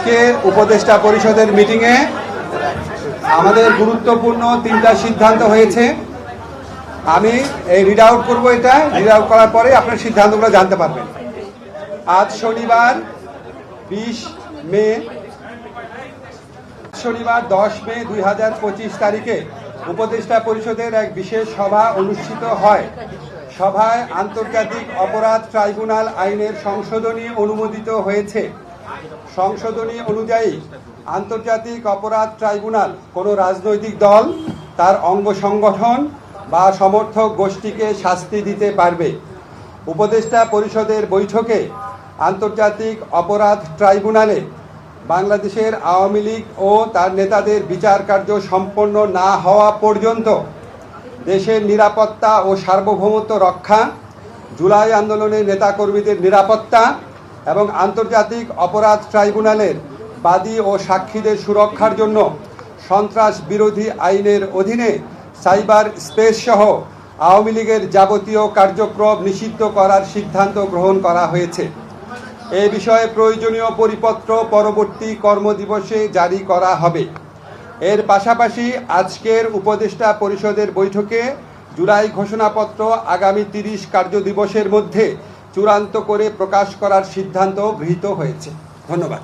আজকে উপদেষ্টা পরিষদের মিটিংয়ে আমাদের গুরুত্বপূর্ণ 3টা সিদ্ধান্ত হয়েছে। আমি এই রিড আউট করবো। এটা রিড আউট করার পরে আপনার সিদ্ধান্তগুলো জানতে পারবেন। আজ শনিবার 10 মে 2025 তারিখে উপদেষ্টা পরিষদের এক বিশেষ সভা অনুষ্ঠিত হয়। সভায় আন্তর্জাতিক অপরাধ ট্রাইব্যুনাল আইনের সংশোধনী অনুমোদিত হয়েছে। সংশোধনী অনুযায়ী আন্তর্জাতিক অপরাধ ট্রাইব্যুনাল কোনো রাজনৈতিক দল, তার অঙ্গ সংগঠন বা সমর্থক গোষ্ঠীকে শাস্তি দিতে পারবে। উপদেষ্টা পরিষদের বৈঠকে আন্তর্জাতিক অপরাধ ট্রাইব্যুনালে বাংলাদেশের আওয়ামী লীগ ও তার নেতাদের বিচার কার্য সম্পন্ন না হওয়া পর্যন্ত দেশের নিরাপত্তা ও সার্বভৌমত্ব রক্ষা, জুলাই আন্দোলনের নেতাকর্মীদের নিরাপত্তা এবং আন্তর্জাতিক অপরাধ ট্রাইব্যুনালের বাদী ও সাক্ষীদের সুরক্ষার জন্য সন্ত্রাস বিরোধী আইনের অধীনে সাইবার স্পেস সহ আওয়ামী লীগের যাবতীয় কার্যক্রম নিষিদ্ধ করার সিদ্ধান্ত গ্রহণ করা হয়েছে। এ বিষয়ে প্রয়োজনীয় পরিপত্র পরবর্তী কর্মদিবসে জারি করা হবে। এর পাশাপাশি আজকের উপদেষ্টা পরিষদের বৈঠকে জুলাই ঘোষণাপত্র আগামী 30 কার্যদিবসের মধ্যে চূড়ান্ত করে প্রকাশ করার সিদ্ধান্ত গৃহীত হয়েছে। ধন্যবাদ।